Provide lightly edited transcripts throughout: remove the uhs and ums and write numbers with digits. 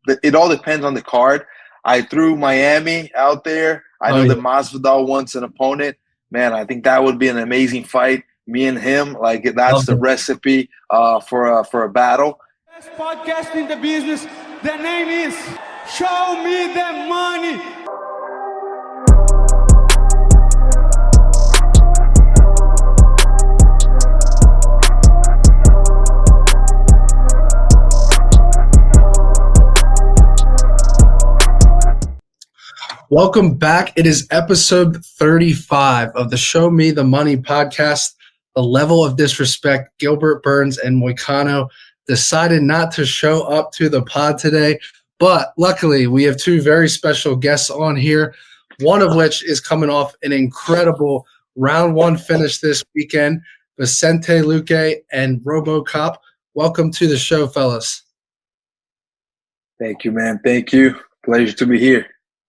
it all depends on the card. I threw Miami out there. I know that Masvidal wants an opponent. Man, I think that would be an amazing fight. Me and him, like that's the recipe for a battle. Best podcast in the business. The name is Show Me the Money. Welcome back. It is episode 35 of the Show Me the Money podcast. The level of disrespect, Gilbert Burns and Moicano decided not to show up to the pod today, but luckily we have two very special guests on here, one of which is coming off an incredible round one finish this weekend, Vicente, Luque, and RoboCop. Welcome to the show, fellas. Thank you, man. Thank you. Pleasure to be here.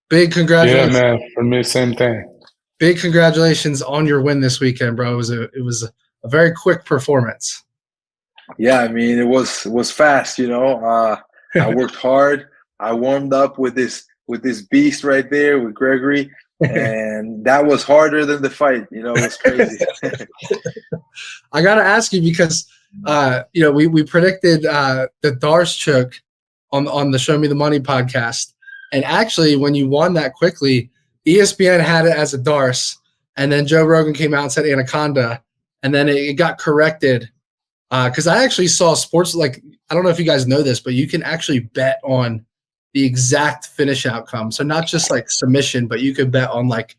Big congratulations. Yeah, man. For me, same thing. Big congratulations on your win this weekend, bro. It was a very quick performance. Yeah, I mean, it was fast, you know. I worked hard. I warmed up with this beast right there with Gregory, and that was harder than the fight. You know, it was crazy. I got to ask you because, we predicted the Dariush choke on the Show Me the Money podcast. And actually, when you won that quickly, ESPN had it as a Dariush, and then Joe Rogan came out and said Anaconda, and then it got corrected. Because I actually saw sports, like, I don't know if you guys know this, but you can actually bet on the exact finish outcome. So not just like submission, but you could bet on like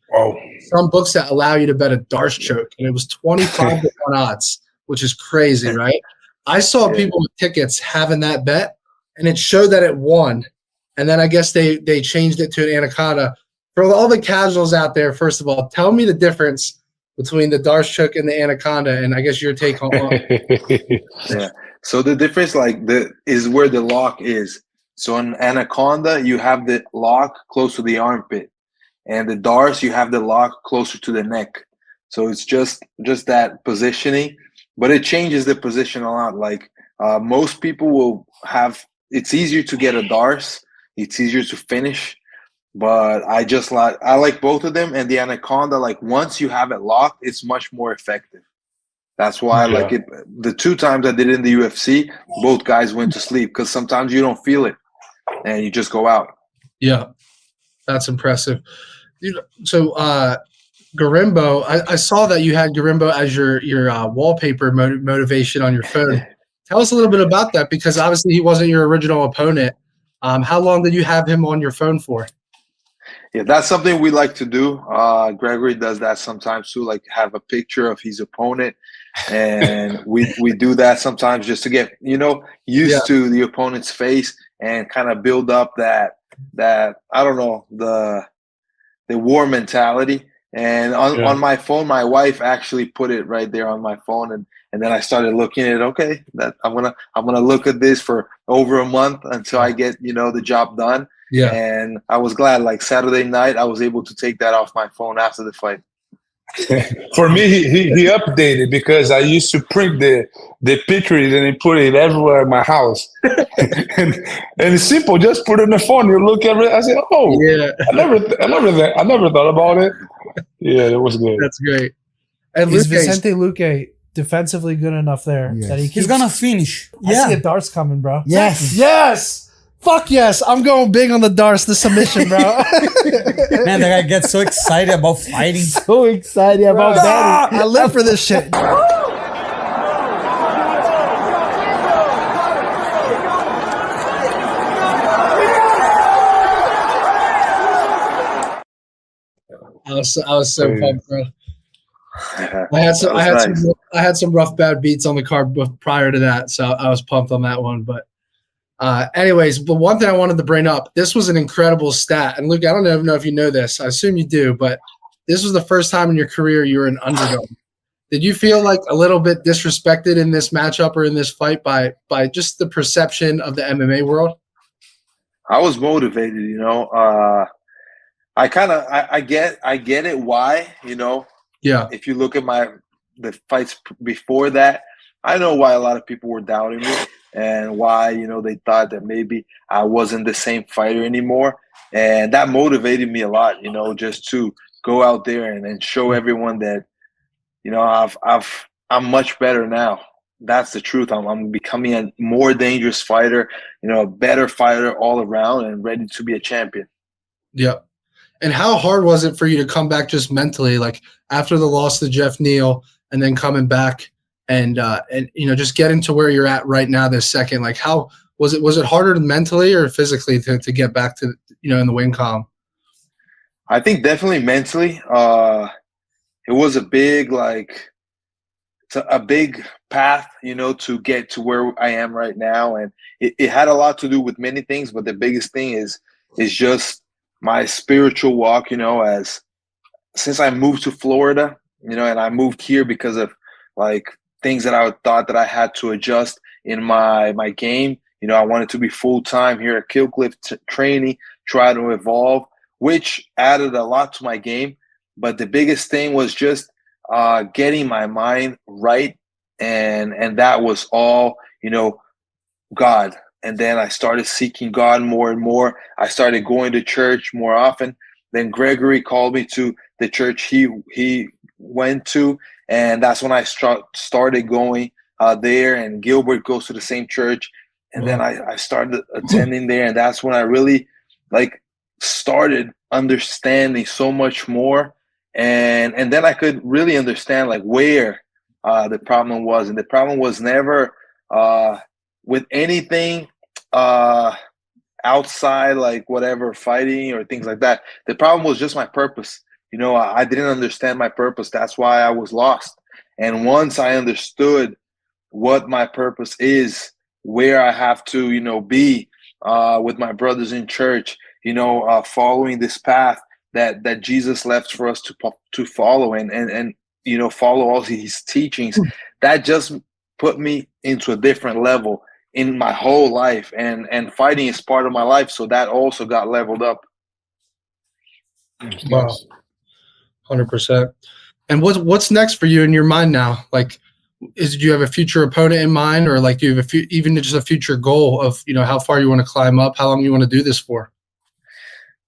some books that allow you to bet a Dariush choke, and it was 25 to 1 odds, which is crazy, right? I saw people with tickets having that bet, and it showed that it won. And then I guess they changed it to an Anaconda. For all the casuals out there, first of all, tell me the difference between the Dariush choke and the Anaconda, and I guess your take on it. Yeah. So the difference is where the lock is. So in Anaconda, you have the lock close to the armpit. And the Dariush, you have the lock closer to the neck. So it's just that positioning. But it changes the position a lot. Like most people will have – it's easier to get a Dariush. It's easier to finish, but I like both of them. And the Anaconda, like once you have it locked, it's much more effective. That's why I like it. The 2 times I did it in the UFC, both guys went to sleep because sometimes you don't feel it and you just go out. Yeah, that's impressive. So Garimbo, I saw that you had Garimbo as your wallpaper motivation on your phone. Tell us a little bit about that because obviously he wasn't your original opponent. How long did you have him on your phone for? Yeah, that's something we like to do. Gregory does that sometimes too, like have a picture of his opponent. And we do that sometimes just to get, used to the opponent's face and kind of build up that I don't know, the war mentality. And on my phone, my wife actually put it right there on my phone, and then I started looking at it. That I'm gonna look at this for over a month until I get the job done. Yeah. And I was glad. Like Saturday night, I was able to take that off my phone after the fight. For me, he updated because I used to print the pictures and he put it everywhere in my house. and it's simple, just put it in the phone. You look at it. I said, "Oh, yeah." I never thought about it. Yeah, it was good. That's great. And is Vicente Luque defensively good enough there that he's gonna finish? I see a Dariush coming, bro. Yes. Fuck yes. I'm going big on the Dariush, the submission, bro. Man, that guy gets so excited about fighting. So excited about that. I live for this shit. I was so pumped, bro. I had some rough bad beats on the card prior to that, so I was pumped on that one. But anyways, but one thing I wanted to bring up, this was an incredible stat. And Luke, I don't even know if you know this. I assume you do, but this was the first time in your career you were an underdog. Did you feel like a little bit disrespected in this matchup or in this fight by just the perception of the MMA world? I was motivated, I get it why, Yeah. If you look at the fights before that, I know why a lot of people were doubting me and why, they thought that maybe I wasn't the same fighter anymore. And that motivated me a lot, just to go out there and show everyone that, I'm much better now. That's the truth. I'm becoming a more dangerous fighter, a better fighter all around and ready to be a champion. Yeah. And how hard was it for you to come back just mentally, like after the loss to Jeff Neal and then coming back and just getting to where you're at right now this second? Like, how was it? Was it harder mentally or physically to get back to, in the win column? I think definitely mentally. It was a big, a big path, to get to where I am right now. And it had a lot to do with many things, but the biggest thing is just my spiritual walk, since I moved to Florida, and I moved here because of things that I thought that I had to adjust in my game. I wanted to be full-time here at Killcliff training, try to evolve, which added a lot to my game. But the biggest thing was just getting my mind right. And that was all, God. And then I started seeking God more and more. I started going to church more often. Then Gregory called me to the church he went to, and that's when I started going there. And Gilbert goes to the same church, and then I started attending there, and that's when I really started understanding so much more, and then I could really understand where the problem was, and the problem was never with anything outside, whatever, fighting or things like that. The problem was just my purpose. I didn't understand my purpose. That's why I was lost. And once I understood what my purpose is, where I have to, be with my brothers in church, following this path that Jesus left for us to follow and follow all his teachings, that just put me into a different level in my whole life, and fighting is part of my life, so that also got leveled up. Wow, 100%. And what's next for you in your mind now? Do you have a future opponent in mind, or do you have even just a future goal of how far you want to climb up, how long you want to do this for?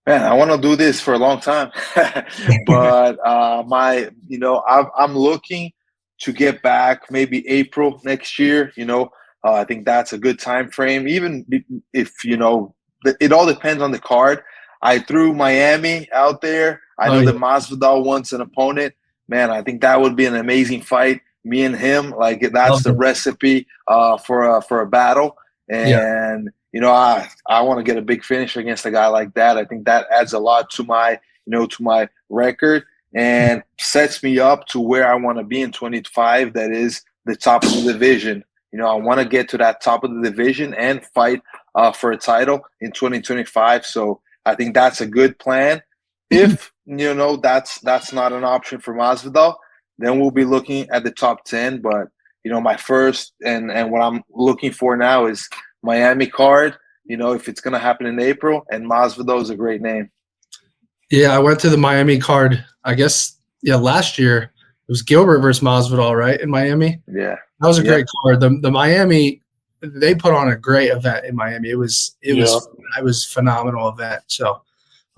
Man, I want to do this for a long time, but I'm looking to get back maybe April next year. I think that's a good time frame. Even if it all depends on the card. I threw Miami out there. I know that Masvidal wants an opponent. Man, I think that would be an amazing fight. Me and him, that's the recipe for a battle. And I want to get a big finish against a guy like that. I think that adds a lot to my record and sets me up to where I want to be in 2025. That is the top of the division. I want to get to that top of the division and fight for a title in 2025. So I think that's a good plan. If that's not an option for Masvidal, then we'll be looking at the top 10. But my first and what I'm looking for now is Miami card. If it's gonna happen in April, and Masvidal is a great name. Yeah, I went to the Miami card. I guess last year it was Gilbert versus Masvidal, right, in Miami. Yeah, that was a great card. The Miami, they put on a great event in Miami. It was a phenomenal event. So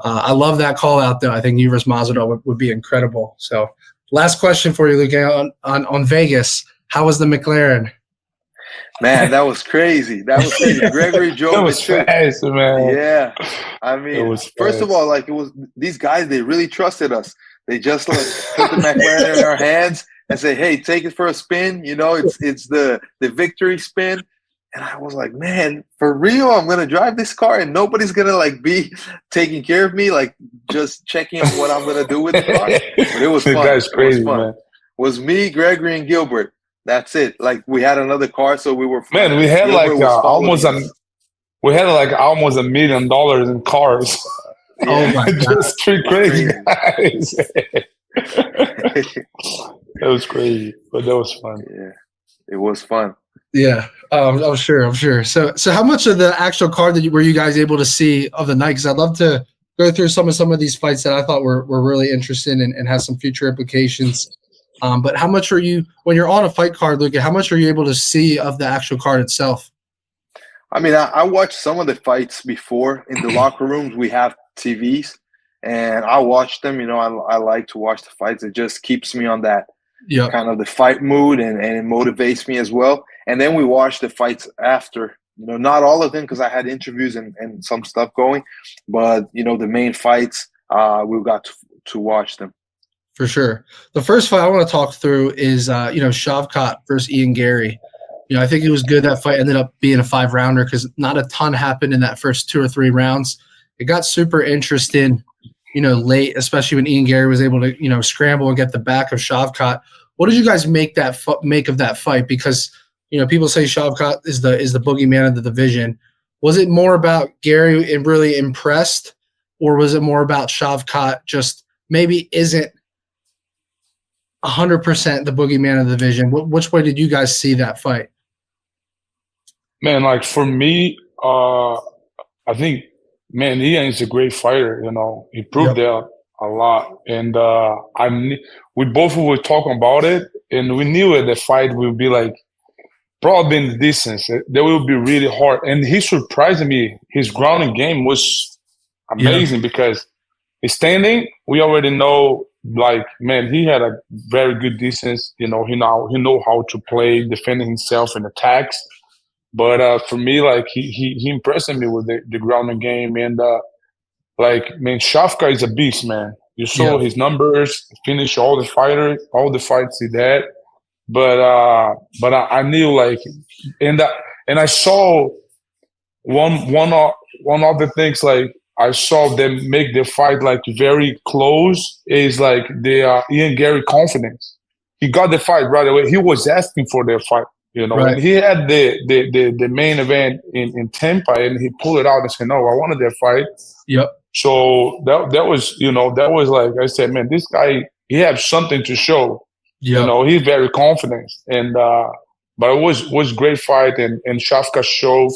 I love that call out though. I think you versus Masvidal would be incredible. So last question for you, Luque, on Vegas. How was the McLaren? Man, that was crazy. Gregory drove it was fast, man. Yeah, I mean, first of all, it was these guys. They really trusted us. They just put the McLaren in our hands and say, "Hey, take it for a spin." It's the victory spin. And I was like, man, for real, I'm gonna drive this car, and nobody's gonna be taking care of me, just checking on what I'm gonna do with the car. But it was fun. That's crazy, man. It was me, Gregory, and Gilbert. That's it. We had another car, so we were. Man, we had almost $1 million in cars. Yeah. Oh my God. Just three crazy guys. That was crazy, but that was fun. Yeah, it was fun. Yeah, I'm sure. So how much of the actual card were you guys able to see of the night? Because I'd love to go through some of these fights that I thought were really interesting and have some future implications But how much are you, when you're on a fight card, Luque, how much are you able to see of the actual card itself? I mean, I watched some of the fights before in the locker rooms. We have TVs, and I watch them. I like to watch the fights. It just keeps me on that kind of the fight mood, and it motivates me as well. And then we watch the fights after. Not all of them because I had interviews and some stuff going, but the main fights, we got to watch them. For sure. The first fight I want to talk through is Shavkat versus Ian Garry. I think it was good. That fight ended up being a 5-rounder because not a ton happened in that first 2 or 3 rounds. It got super interesting, late, especially when Ian Garry was able to, scramble and get the back of Shavkat. What did you guys make of that fight? Because, people say Shavkat is the boogeyman of the division. Was it more about Garry and really impressed, or was it more about Shavkat just maybe isn't 100% the boogeyman of the division? Which way did you guys see that fight? Man, like for me, I think, man, Ian is a great fighter. He proved that a lot, and we both were talking about it, and we knew that the fight would be like probably in the distance. That will be really hard, and he surprised me. His grounding game was amazing because his standing, we already know. Like, man, he had a very good distance. He know how to play, defending himself in attacks. But for me, like he impressed me with the grounding game, and Shavkat is a beast, man. You saw his numbers, finished all the fights he had. But I knew and I saw one of the things I saw them make the fight very close is the Ian Garry confidence. He got the fight right away. He was asking for their fight. Right. And he had the main event in Tampa, and he pulled it out and said, "No, I wanted that fight." Yep. So that was like I said, man, this guy, he had something to show. Yeah. He's very confident, and but it was great fight, and Shavkat showed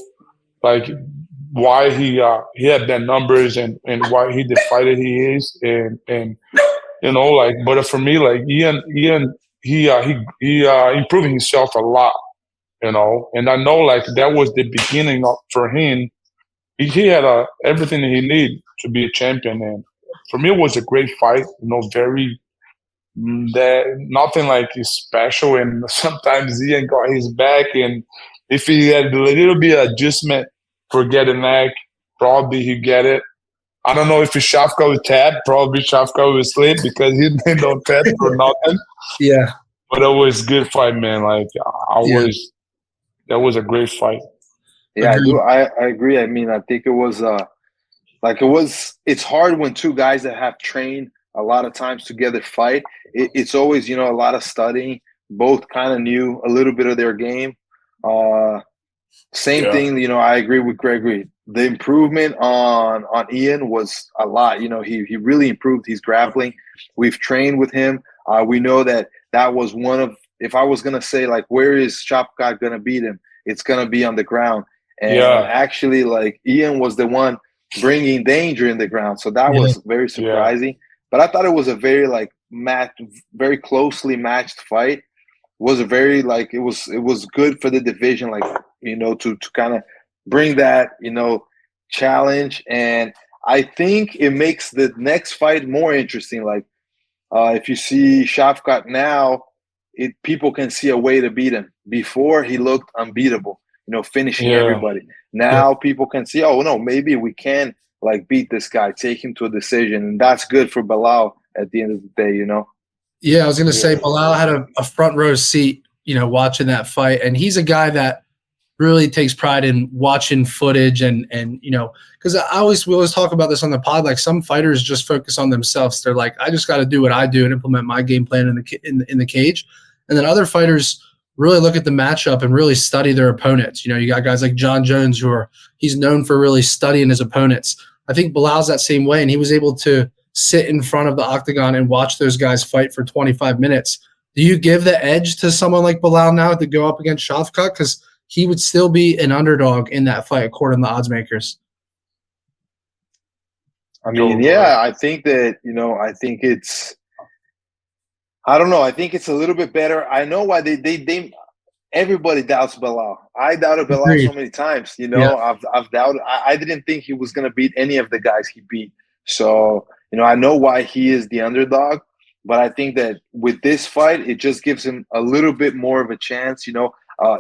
why he had that numbers and why he the fighter he is, and but for me, Ian he improving himself a lot, and I know that was the beginning for him. He had everything he needed to be a champion, and for me it was a great fight. Very nothing special, and sometimes Ian got his back, and if he had a little bit of adjustment for getting neck, probably he get it. I don't know if Shavkat would tap. Probably Shavkat would sleep because he don't tap for nothing. Yeah. But it was a good fight, man. That was a great fight. Yeah, I agree. I mean, I think it was it's hard when two guys that have trained a lot of times together fight. It's always, a lot of studying. Both kind of knew a little bit of their game. Same thing, I agree with Gregory. The improvement on Ian was a lot. He really improved his grappling. We've trained with him. We know that was one of, if I was going to say, where is Shavkat going to beat him? It's going to be on the ground. And actually, Ian was the one bringing danger in the ground. So that was very surprising. But I thought it was a very, very closely matched fight. It was a very, it was good for the division, to kind of bring that, challenge. And I think it makes the next fight more interesting. If you see Shavkat now, people can see a way to beat him. Before, he looked unbeatable, finishing everybody. Now people can see, oh, no, maybe we can, beat this guy, take him to a decision. And that's good for Belal at the end of the day, Yeah, I was going to say Belal had a front row seat, watching that fight. And he's a guy that really takes pride in watching footage and because we always talk about this on the pod. Some fighters just focus on themselves. They're I just got to do what I do and implement my game plan in the cage. And then other fighters really look at the matchup and really study their opponents. You got guys like John Jones he's known for really studying his opponents. I think Belal's that same way, and he was able to sit in front of the octagon and watch those guys fight for 25 minutes. Do you give the edge to someone like Belal now to go up against Shavkat? Because he would still be an underdog in that fight, according to the odds makers. I mean, I think that, I think I don't know. I think it's a little bit better. I know why they everybody doubts Belal. I doubted Belal Agreed. so many times. You know, I've doubted. I didn't think he was going to beat any of the guys he beat. So, you know, I know why he is the underdog. But I think that with this fight, it just gives him a little bit more of a chance. You know,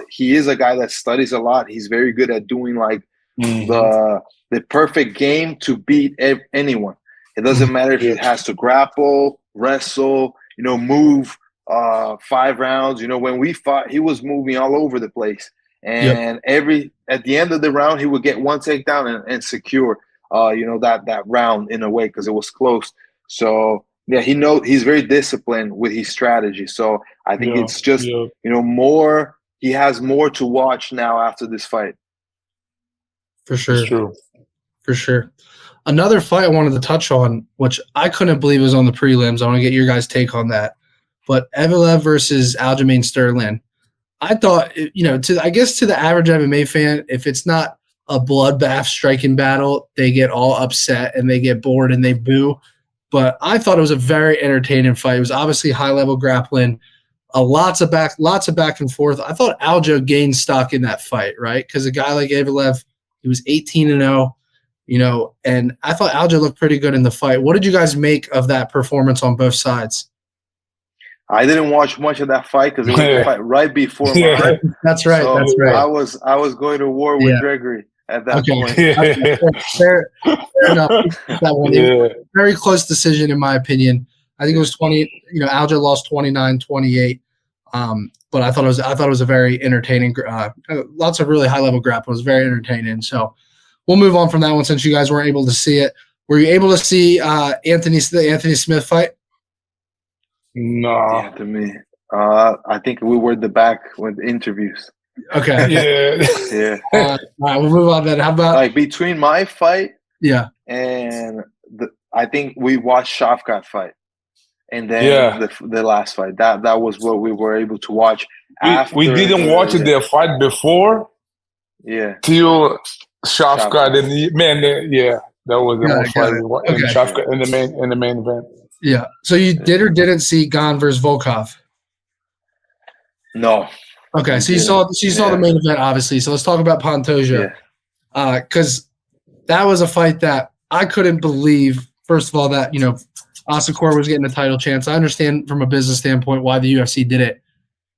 he is a guy that studies a lot. He's very good at doing like the perfect game to beat anyone. It doesn't matter if he has to grapple, wrestle, you know, move 5 rounds. You know, when we fought, he was moving all over the place. And at the end of the round, he would get one takedown and secure, you know, that round in a way because it was close. So, yeah, he's very disciplined with his strategy. So I think it's just, you know, he has more to watch now after this fight. For sure. That's true. For sure. Another fight I wanted to touch on, which I couldn't believe was on the prelims. I want to get your guys' take on that. But Evelev versus Aljamain Sterling. I thought, you know, I guess to the average MMA fan, if it's not a bloodbath striking battle, they get all upset and they get bored and they boo. But I thought it was a very entertaining fight. It was obviously high-level grappling, lots of back and forth. I thought Aljo gained stock in that fight, right? Because a guy like Evelev, he was 18-0, you know, and I thought Aljo looked pretty good in the fight. What did you guys make of that performance on both sides? I didn't watch much of that fight because it was the fight right before mine. That's right. So that's right. I was going to war with Gregory at that point. Fair enough. That one. Very close decision, in my opinion. I think it was 20. You know, Aljo lost 29-28. But I thought it was a very entertaining. Lots of really high level grappling. It was very entertaining. So we'll move on from that one since you guys weren't able to see it. Were you able to see the Anthony Smith fight? No. Yeah, to me, I think we were the back with interviews. Okay. Yeah. All right, we'll move on then. How about like between my fight? Yeah. And I think we watched Shafkat fight, and then the last fight. That was what we were able to watch. We didn't watch the fight before. Yeah. Till Shafkat and that was the one fight in Shafkat in the main event. Yeah. So you did or didn't see Gane versus Volkov? No. Okay. So you saw the main event, obviously. So let's talk about Pantoja. Because that was a fight that I couldn't believe, first of all, that, you know, Asakura was getting a title chance. I understand from a business standpoint why the UFC did it,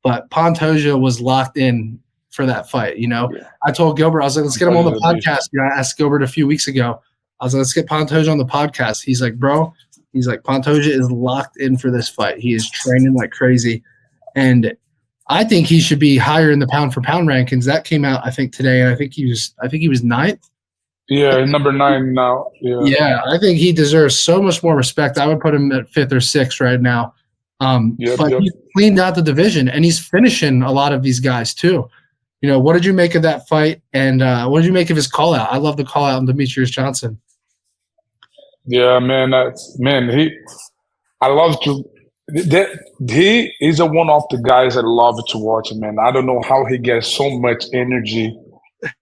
but Pantoja was locked in for that fight, you know. I told Gilbert, I was like, let's get him on the podcast. You know, I asked Gilbert a few weeks ago. I was like, let's get Pantoja on the podcast. He's like, Pantoja is locked in for this fight. He is training like crazy. And I think he should be higher in the pound for pound rankings. That came out, I think, today, and I think he was ninth. Yeah, number 9 now. Yeah, I think he deserves so much more respect. I would put him at 5th or 6th right now. He's cleaned out the division, and he's finishing a lot of these guys too. You know, what did you make of that fight, and what did you make of his call out? I love the call out on Demetrius Johnson. Yeah, man. I love to. He is one of the guys I love to watch, man. I don't know how he gets so much energy,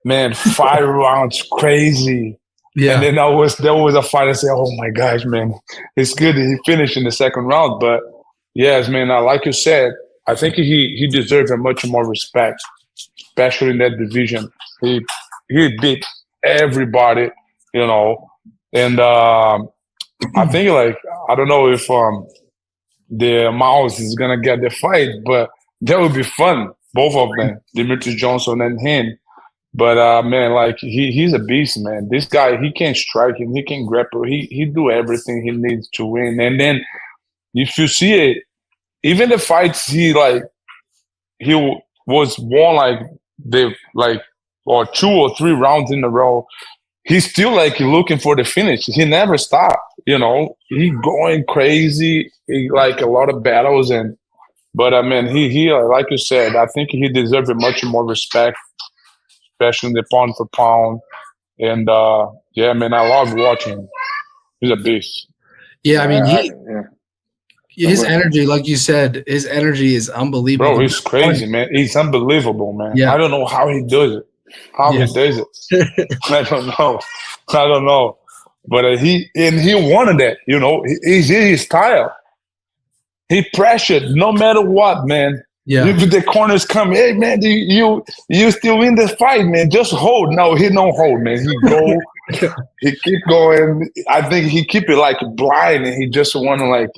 man. 5 rounds, crazy. Yeah. And then there was a fight. I said, "Oh my gosh, man, it's good that he finished in the second round." But yes, man, like you said, I think he deserves a much more respect, especially in that division. He beat everybody, you know. And I think, like, I don't know if the Mouse is gonna get the fight, but that would be fun. Both of them, Demetrius Johnson and him. But man, like he's a beast, man. This guy, he can strike him, he can grapple, he do everything he needs to win. And then if you see it, even the fights he was won or 2 or 3 rounds in a row. He's still like looking for the finish. He never stopped, you know. He going crazy, like a lot of battles, but I mean, he like you said, I think he deserves much more respect, especially in the pound for pound. And yeah, man, I love watching him. He's a beast. Yeah, I mean, his energy, like you said, his energy is unbelievable. Bro, he's crazy, man. He's unbelievable, man. Yeah. I don't know how he does it. He does it. I don't know. But he wanted that, you know. He's his style. he pressured no matter what, man. Yeah. If the corners come, hey man, you still in the fight, man. Just hold. No, he don't hold, man. He go, he keep going. I think he keep it like blind, and he just want to like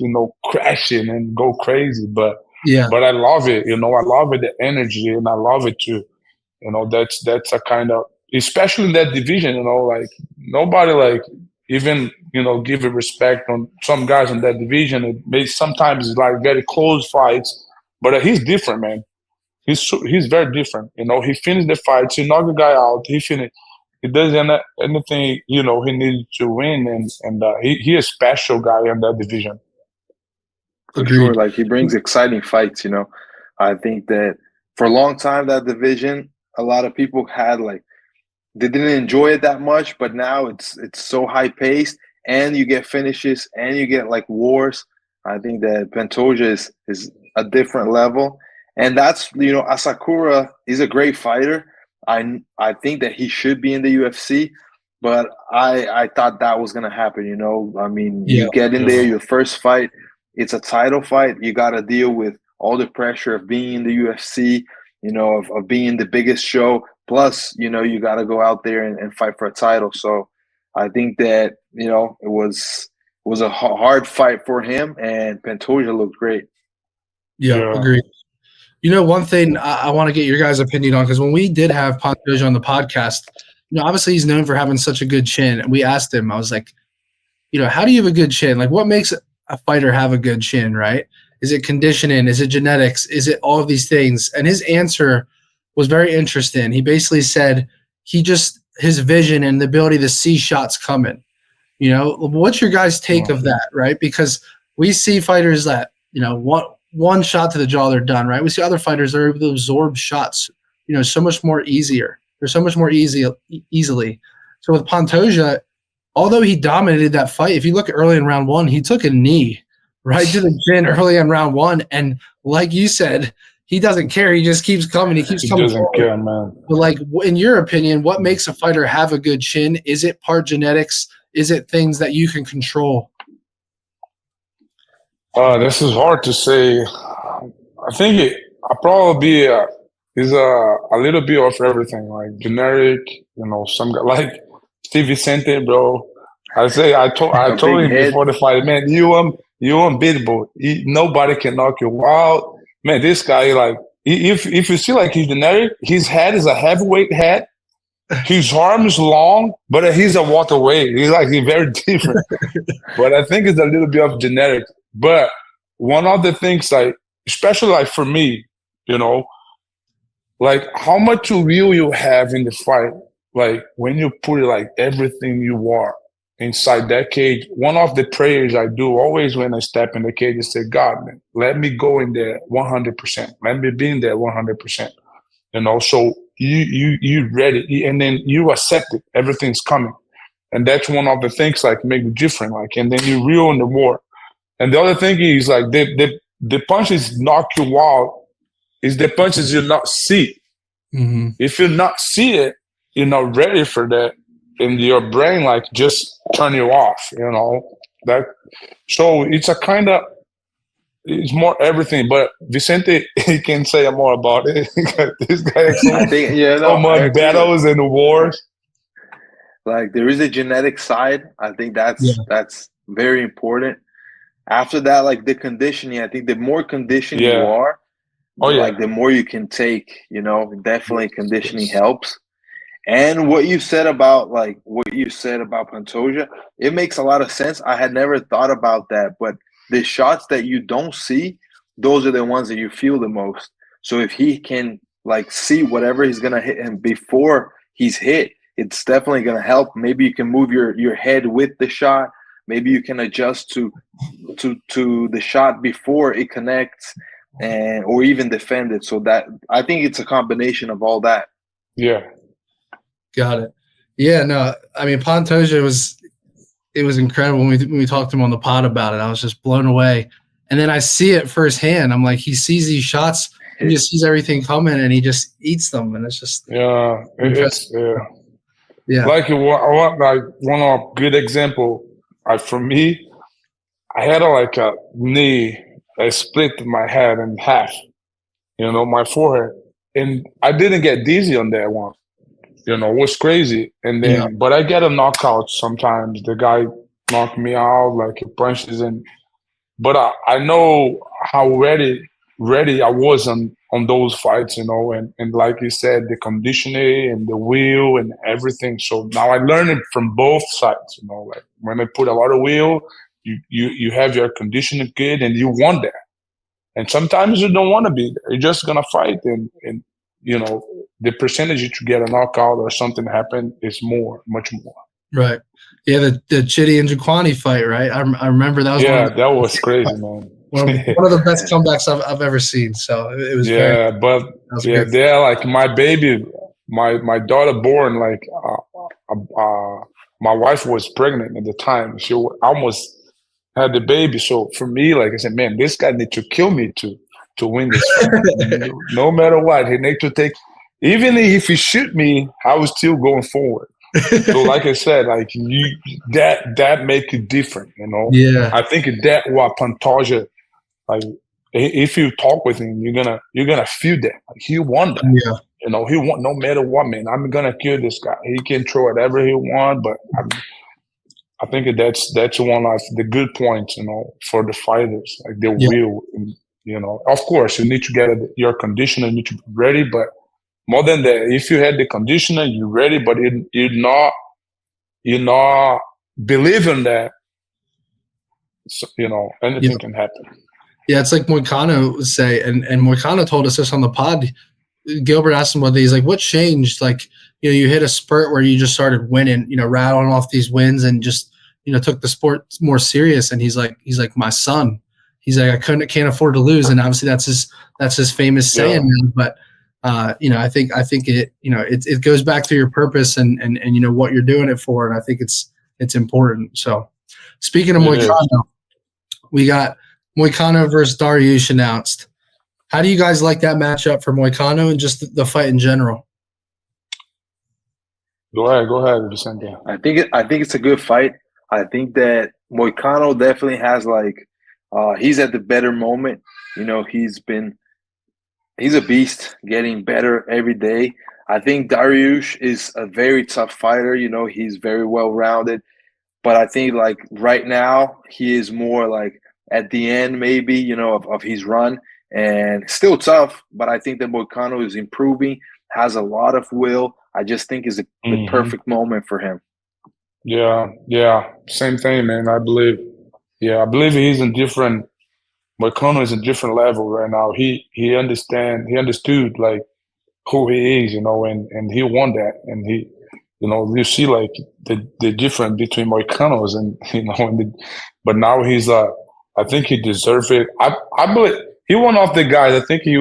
crash it and go crazy. But I love it. I love it, the energy, and I love it too. That's a kind of, especially in that division. Like nobody like even give it respect on some guys in that division. It may sometimes like very close fights. But he's different, man. He's very different. He finished the fights. He knocked the guy out. He finished. He does anything he needed to win, and he is a special guy in that division. For sure, like he brings exciting fights. I think that for a long time that division, a lot of people had like they didn't enjoy it that much, but now it's so high paced, and you get finishes, and you get like wars. I think that Pantoja is a different level, and that's Asakura is a great fighter. I think that he should be in the UFC, but I thought that was gonna happen. I mean, you get in there, your first fight, it's a title fight. You got to deal with all the pressure of being in the UFC, of being the biggest show. Plus, you got to go out there and fight for a title. So I think that it was a hard fight for him, and Pantoja looked great. Yeah, agreed. One thing I want to get your guys' opinion on, because when we did have Pantoja on the podcast, obviously he's known for having such a good chin. And we asked him, I was like, how do you have a good chin? Like, what makes a fighter have a good chin, right? Is it conditioning? Is it genetics? Is it all of these things? And his answer was very interesting. He basically said his vision and the ability to see shots coming. What's your guys' take of that, right? Because we see fighters that, one shot to the jaw, they're done, right? We see other fighters that are able to absorb shots, so much more easier. They're so much more easily. So with Pantoja, although he dominated that fight, if you look early in round one, he took a knee right to the chin early in round one. And like you said, he doesn't care. He just keeps coming. He keeps coming. He doesn't care, man. But like, in your opinion, what makes a fighter have a good chin? Is it part genetics? Is it things that you can control? This is hard to say. I think I'll probably is a little bit of everything, like generic. Some guy like Steve Vicente, bro. I told him before the fight, man, you unbeatable. Nobody can knock you out, man. This guy, like, if you see like he's generic, his head is a heavyweight head. His arm is long, but he's a waterweight. He's very different. But I think it's a little bit of generic. But one of the things, like, especially like for me, like how much will you have in the fight, like when you put it like everything you are inside that cage. One of the prayers I do always when I step in the cage is say, God, man, let me go in there 100%. Let me be in there 100%. So you ready, and then you accept it. Everything's coming, and that's one of the things like make it different. Like, and then you reel in the war. And the other thing is like the punches knock you out is the punches you not see. Mm-hmm. If you not see it, you're not ready for that, and your brain like just turn you off. That. So it's a kind of, it's more everything. But Vicente, he can say more about it. This guy has so much battles and wars. Like there is a genetic side. I think that's very important. After that, like the conditioning, I think the more conditioned you are, like the more you can take, definitely conditioning helps. And what you said about Pantoja, it makes a lot of sense. I had never thought about that, but the shots that you don't see, those are the ones that you feel the most. So if he can like see whatever he's going to hit him before he's hit, it's definitely going to help. Maybe you can move your head with the shot. Maybe you can adjust to the shot before it connects, or even defend it. So that I think it's a combination of all that. Yeah. Got it. Yeah, no, I mean Pantoja was incredible when we talked to him on the pod about it. I was just blown away. And then I see it firsthand. I'm like, he sees these shots, he just sees everything coming, and he just eats them, and it's just Like I want like one of good example. For me, I had a knee I split my head in half, my forehead. And I didn't get dizzy on that one. It was crazy. And then, but I get a knockout sometimes. The guy knocked me out, like he punches in. But I know how ready I was on those fights, and like you said, the conditioning and the will and everything. So now I learn it from both sides, like when I put a lot of will, you have your conditioning good and you want that. And sometimes you don't want to be there. You're just going to fight and the percentage to get a knockout or something happen is much more. Right. Yeah, the Chitty and Joaquin fight, right? I remember that was that was crazy, man. one of the best comebacks I've ever seen. So it was they're like my baby, my daughter born like my wife was pregnant at the time. She almost had the baby. So for me, like I said, man, this guy need to kill me to win this fight. No matter what, he need to take. Even if he shoot me, I was still going forward. So like I said, like that make it different, Yeah. I think that what Pantoja, like if you talk with him, you're gonna feel that. Like he won that. Yeah. He won no matter what, man. I'm gonna kill this guy. He can throw whatever he want, but I think that's one of the good points, for the fighters, like the will. Of course, you need to get your conditioner, you need to be ready, but more than that, if you had the conditioner, you're ready, but you're not believing that, anything can happen. Yeah, it's like Moicano would say, and Moicano told us this on the pod. Gilbert asked him he's like, what changed? Like, you hit a spurt where you just started winning, rattling off these wins and just, took the sport more serious. And he's like, my son. He's like, I can't afford to lose. And obviously that's his famous saying. Yeah. But I think it, it goes back to your purpose and what you're doing it for. And I think it's important. So speaking of Moicano, we got Moicano versus Dariush announced. How do you guys like that matchup for Moicano and just the fight in general? Go ahead, Vicente. I think it's a good fight. I think that Moicano definitely has he's at the better moment. He's a beast, getting better every day. I think Dariush is a very tough fighter. He's very well-rounded. But I think, right now, he is more, at the end, maybe, of his run. And still tough, but I think that Moicano is improving, has a lot of will. I just think it's the perfect moment for him. Yeah. Same thing, man. I believe he's in different – Moicano is a different level right now. He understood like who he is, and he won that. And he, you see like the difference between Moicanos and but now he's I think he deserves it. I believe he one of the guys. I think he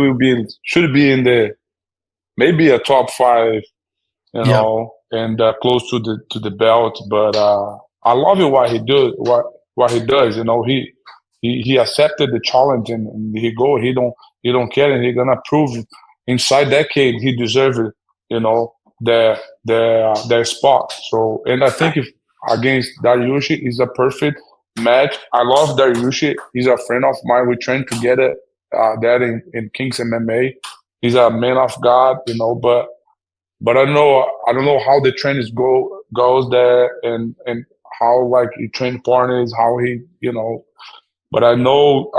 should be in maybe a top 5, and close to the belt. But I love it what he does. He accepted the challenge and he don't care, and he's gonna prove inside that cage he deserves it, their spot. So, and I think if against Dariush is a perfect match. I love Dariush. He's a friend of mine. We trained together that in Kings MMA. He's a man of God, but I don't know how the training goes there and how like he train partners, how he But I know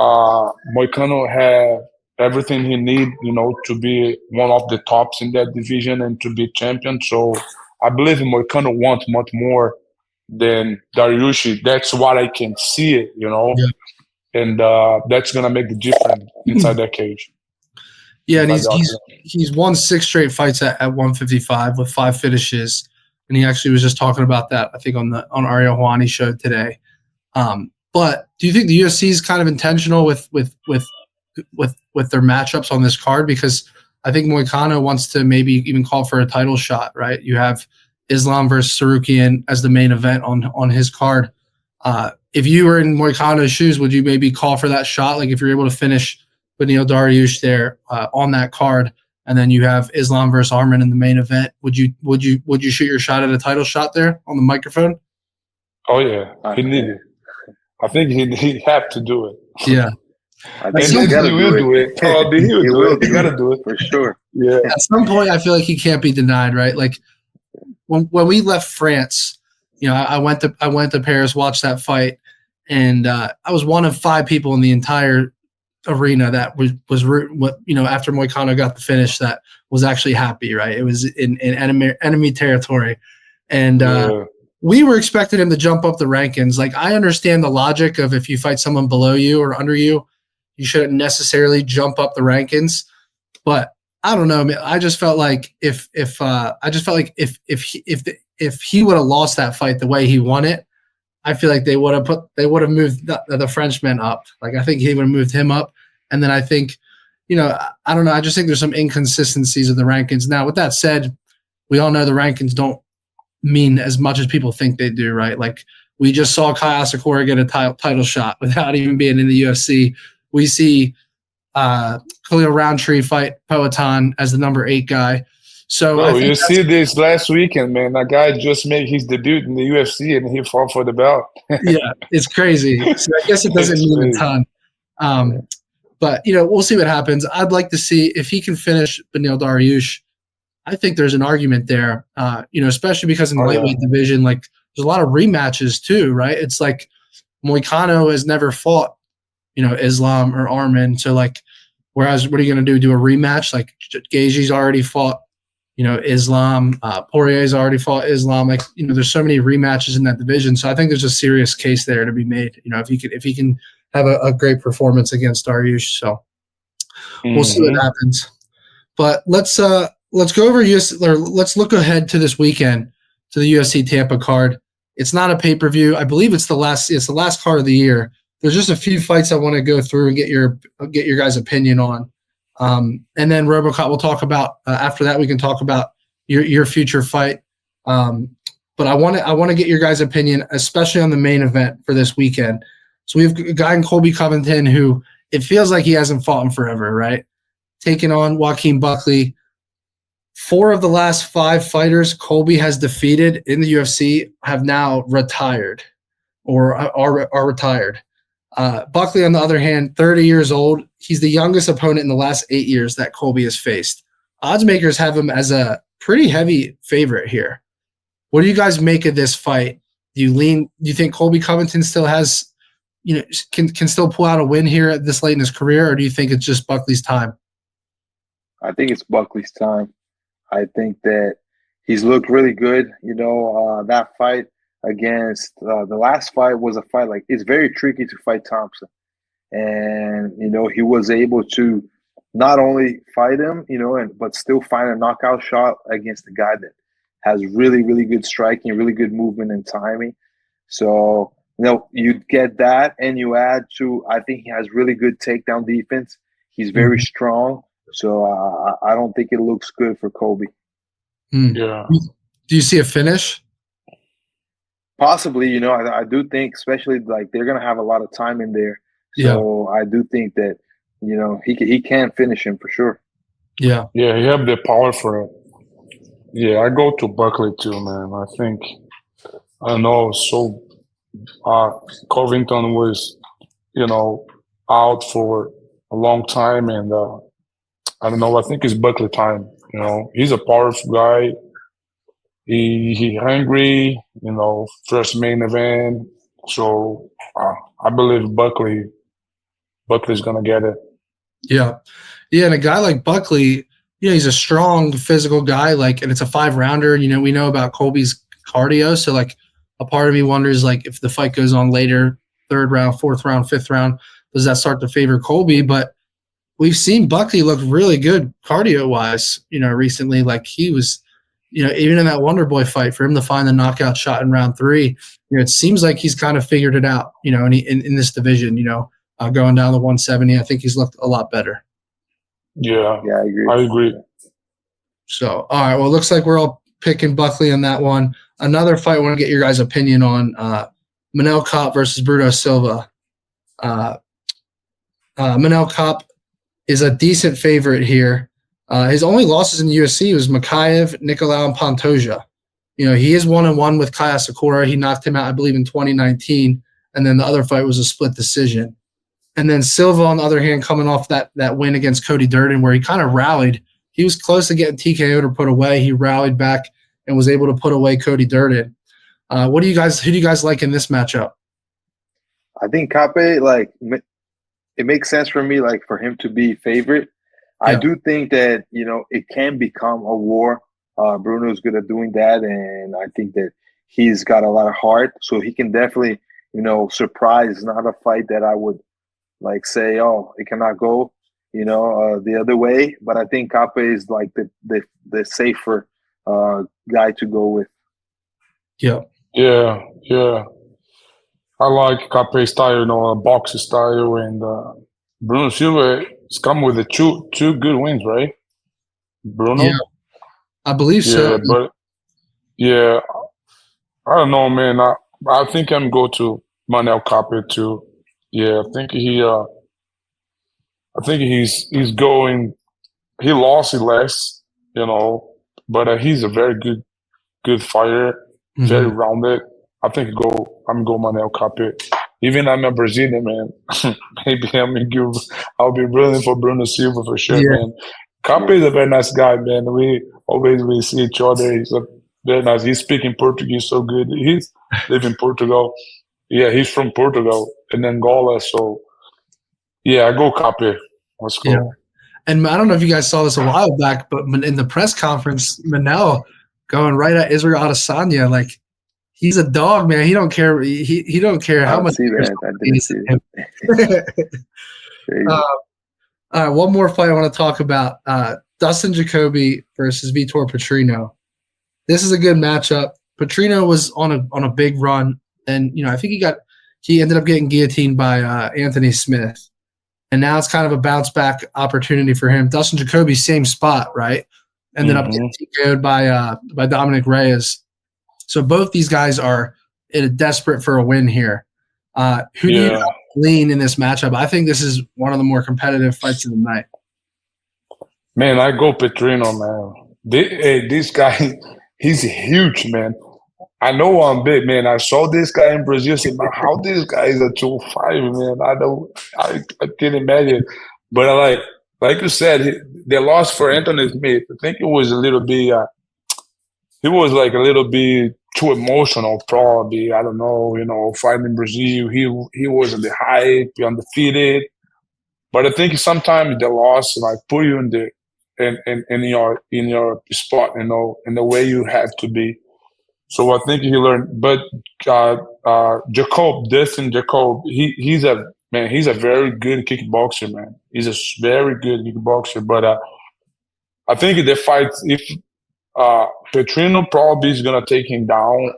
Moicano had everything he need, to be one of the tops in that division and to be champion. So I believe Moicano wants much more than Dariush. That's what I can see it, Yeah. And that's gonna make the difference inside that cage. Yeah, and he's won 6 straight fights at 155 with 5 finishes, and he actually was just talking about that I think on Ariel Helwani's show today. But do you think the UFC is kind of intentional with their matchups on this card? Because I think Moicano wants to maybe even call for a title shot, right? You have Islam versus Sarukian as the main event on his card. If you were in Moicano's shoes, would you maybe call for that shot? Like if you're able to finish Beneil Dariush there on that card, and then you have Islam versus Arman in the main event, would you shoot your shot at a title shot there on the microphone? Oh yeah, he needed. I think he had to do it. Yeah. I And think then he's got to he will do it. Probably he will He do will it. He do got to it. do it. For sure. Yeah. At some point, I feel like he can't be denied, right? Like when we left France, you know, I went to Paris, watched that fight, and I was one of 5 people in the entire arena that was you know, after Moicano got the finish, that was actually happy, right? It was in enemy territory, and we were expecting him to jump up the rankings. Like, I understand the logic of if you fight someone below you or under you, you shouldn't necessarily jump up the rankings, but I don't know, man. I just felt like if he would have lost that fight the way he won it, I feel like they would have moved the Frenchman up. Like, I think he would have moved him up, and then I think, you know, I don't know. I just think there's some inconsistencies of the rankings. Now, with that said, we all know the rankings don't mean as much as people think they do, right? Like, we just saw Kai Asakura get a title shot without even being in the UFC. We see Khalil Roundtree fight Poatan as the number 8 guy. So Bro, you see this last weekend, man. That guy just made his debut in the UFC and he fought for the belt. Yeah, it's crazy. So I guess it doesn't mean a ton. But, you know, we'll see what happens. I'd like to see if he can finish Beneil Dariush. I think there's an argument there, you know, especially because in the lightweight division, like, there's a lot of rematches too, right? It's like Moicano has never fought, you know, Islam or Arman. So, like, whereas what are you going to do? Do a rematch? Like, Gaethje's already fought, you know, Islam. Poirier's already fought Islam. Like, you know, there's so many rematches in that division. So I think there's a serious case there to be made. You know, if he can have a great performance against Dariush. So we'll see what happens. But let's go over let's look ahead to this weekend, to the UFC Tampa card. It's not a pay-per-view. I believe it's the last card of the year. There's just a few fights I want to go through and get your guys' opinion on. And then RoboCop we'll talk about after that. We can talk about your future fight. But I want to get your guys' opinion, especially on the main event for this weekend. So we have a guy in Colby Covington who it feels like he hasn't fought in forever, right? Taking on Joaquin Buckley. 4 of the last 5 fighters Colby has defeated in the UFC have now retired or are retired. Buckley, on the other hand, 30 years old. He's the youngest opponent in the last 8 years that Colby has faced. Odds makers have him as a pretty heavy favorite here. What do you guys make of this fight? Do you think Colby Covington still has, you know, can still pull out a win here at this late in his career, or do you think it's just Buckley's time? I think it's Buckley's time. I think that he's looked really good. You know, that fight against the last fight was a fight, like, it's very tricky to fight Thompson. And, you know, he was able to not only fight him, you know, but still find a knockout shot against a guy that has really, really good striking, really good movement and timing. So, you know, you get that and you add to, I think he has really good takedown defense. He's very strong. So I don't think it looks good for Colby. Yeah. Do you see a finish? Possibly, you know, I do think, especially, like, they're going to have a lot of time in there. So I do think that, you know, he can finish him for sure. Yeah. Yeah, he have the power for it. Yeah, I go to Buckley too, man. I think, I know, so Covington was, you know, out for a long time, and I don't know, I think it's Buckley time. You know, he's a powerful guy. He hungry, you know, first main event. So I believe Buckley's gonna get it. Yeah. Yeah, and a guy like Buckley, you know, he's a strong physical guy, like, and it's a 5-rounder. You know, we know about Colby's cardio. So, like, a part of me wonders, like, if the fight goes on later, 3rd round, 4th round, 5th round, does that start to favor Colby? But we've seen Buckley look really good cardio-wise, you know, recently. Like, he was, you know, even in that Wonder Boy fight, for him to find the knockout shot in round 3, you know, it seems like he's kind of figured it out, you know, in this division, you know, going down to 170. I think he's looked a lot better. Yeah, I agree. So, all right, well, it looks like we're all picking Buckley on that one. Another fight I want to get your guys' opinion on, Manel Kape versus Bruno Silva. Manel Kape is a decent favorite here. His only losses in the UFC was Makayev, Nicolau, and Pantoja. You know, he is 1-1 with Kai Asakura. He knocked him out, I believe, in 2019, and then the other fight was a split decision. And then Silva, on the other hand, coming off that win against Cody Durden, where he kind of rallied. He was close to getting TKO'd or put away. He rallied back and was able to put away Cody Durden. Who do you guys like in this matchup? I think Kape, like, it makes sense for me, like, for him to be favorite. Yeah. I do think that, you know, it can become a war. Bruno's good at doing that, and I think that he's got a lot of heart, so he can definitely, you know, surprise. It's not a fight that I would, like, say, oh, it cannot go, you know, the other way. But I think Kape is, like, the safer guy to go with. Yeah. I like Kape's style, you know, boxing style, and Bruno Silva has come with the two good wins, right? Bruno? Yeah, I believe so. But yeah, I don't know, man. I think I'm go to Manel Kape too. Yeah, I think he's going. He lost it less, you know, but he's a very good fighter, very rounded. I think I'm go Manel Kape. Even I'm a Brazilian, man. Maybe I'll be rooting for Bruno Silva for sure, man. Kape is a very nice guy, man. We see each other. He's very nice. He's speaking Portuguese so good. He's live in Portugal. Yeah, he's from Portugal and Angola. So yeah, I go Kape. Let's go. Yeah. And I don't know if you guys saw this a while back, but in the press conference, Manel going right at Israel Adesanya, like, he's a dog, man. He don't care. He don't care how much. I didn't see that. All right, one more fight I want to talk about: Dustin Jacoby versus Vitor Petrino. This is a good matchup. Petrino was on a big run, and you know, I think he ended up getting guillotined by Anthony Smith, and now it's kind of a bounce back opportunity for him. Dustin Jacoby, same spot, right? Ended up getting TKO'd by Dominic Reyes. So both these guys are desperate for a win here. Who do you lean in this matchup? I think this is one of the more competitive fights of the night. Man, I go Petrino, man. This guy, he's huge, man. I know I'm big, man. I saw this guy in Brazil. I said, man, how this guy is a 205, man? I can't imagine. But like you said, they lost for Anthony Smith. I think it was a little bit. He was like a little bit too emotional, probably. I don't know, you know, fighting in Brazil. He was on the hype, undefeated. But I think sometimes the loss like put you in your spot, you know, in the way you have to be. So I think he learned. But Dustin Jacob, he's a very good kickboxer, man. He's a very good kickboxer. But I think the fight, if Petrino probably is gonna take him down.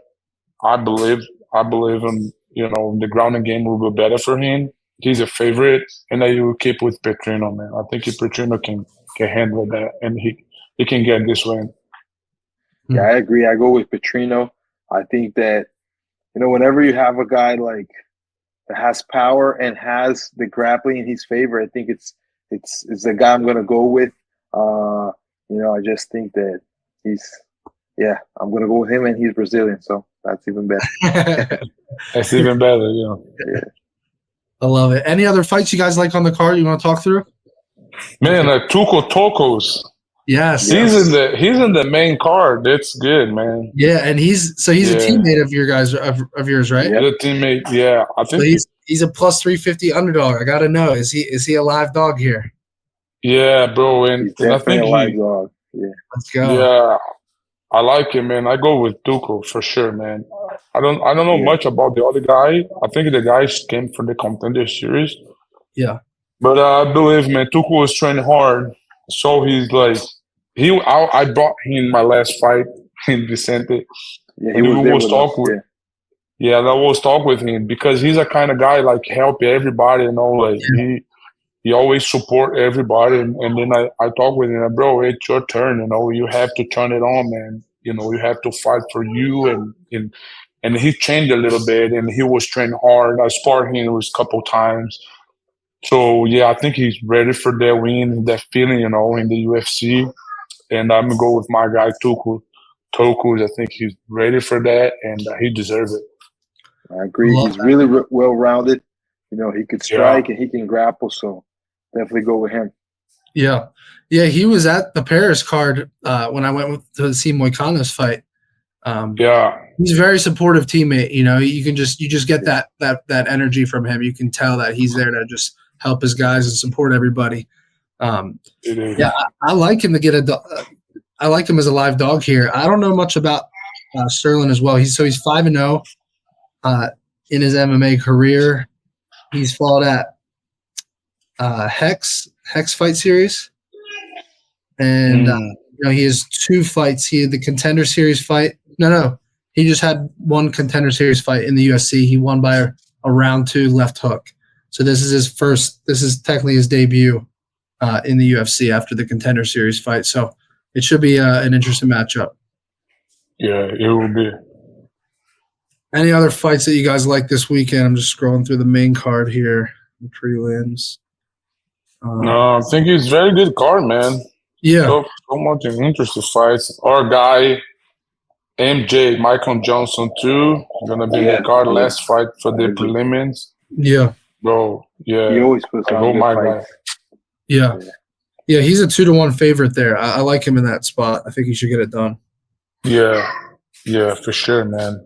I believe him. You know, the grounding game will be better for him. He's a favorite, and I will keep with Petrino, man. I think if Petrino can handle that, and he can get this win. Yeah, I agree. I go with Petrino. I think that, you know, whenever you have a guy like that has power and has the grappling in his favor, I think it's the guy I'm gonna go with. You know, I just think that. I'm going to go with him, and he's Brazilian, so that's even better. That's even better, yeah. I love it. Any other fights you guys like on the card you want to talk through? Man, Tuco Tokkos. Yes. He's in the main card. That's good, man. Yeah, and he's a teammate of yours, right? Yeah, a teammate. Yeah, I think so he's a plus 350 underdog. I got to know, is he a live dog here? Yeah, bro, and I think a live dog. Yeah. Let's go. Yeah, I like him, man. I go with Tuco for sure, man. I don't know much about the other guy. I think the guys came from the Contender Series. Yeah. But I believe, man, Tuco was training hard. So he's like, I brought him in my last fight in Vicente. Yeah, I was talk with him because he's a kind of guy like help everybody, you know, like he always support everybody, and then I talk with him, bro, it's your turn, you know, you have to turn it on, man. You know, you have to fight for you, and he changed a little bit, and he was training hard. I sparred him a couple times. So, yeah, I think he's ready for that win, that feeling, you know, in the UFC. And I'm going to go with my guy, Tuco. I think he's ready for that, and he deserves it. I agree. He's really well-rounded. You know, he could strike and he can grapple, so definitely go with him. Yeah. Yeah, he was at the Paris card when I went to see Moicano's fight. He's a very supportive teammate. You know, you just get that energy from him. You can tell that he's there to just help his guys and support everybody. I like him to get I like him as a live dog here. I don't know much about Stirling as well. He's 5-0 in his MMA career. He's fought at Hex Fight Series, and he has 2 fights. He had the Contender Series fight. No, he just had 1 Contender Series fight in the UFC. He won by a round 2 left hook. So this is his first. This is technically his debut in the UFC after the Contender Series fight. So it should be an interesting matchup. Yeah, it will be. Any other fights that you guys like this weekend? I'm just scrolling through the main card here, the prelims. No, I think it's very good card, man. Yeah. So much interesting fights. Our guy, MJ, Michael Johnson, too. Going to be the card last fight for the prelims. Yeah. Bro, yeah. He always puts on good fights. Yeah. Yeah, he's a 2-1 favorite there. I like him in that spot. I think he should get it done. Yeah. Yeah, for sure, man.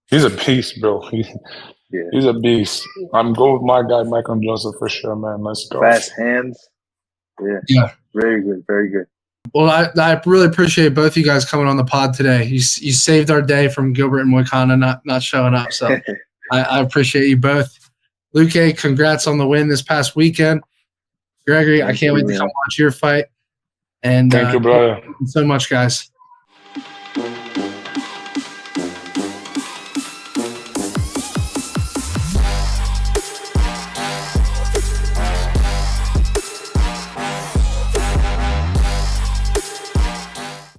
He's a beast, bro. He's a beast. I'm going with my guy, Michael Johnson, for sure, man. Let's go. Fast hands. Yeah. Very good. Very good. Well, I really appreciate both of you guys coming on the pod today. You saved our day from Gilbert and Moicano not showing up. So I appreciate you both. Luque, congrats on the win this past weekend. Gregory, I can't wait to come watch your fight. And thank you, brother. Thank you so much, guys.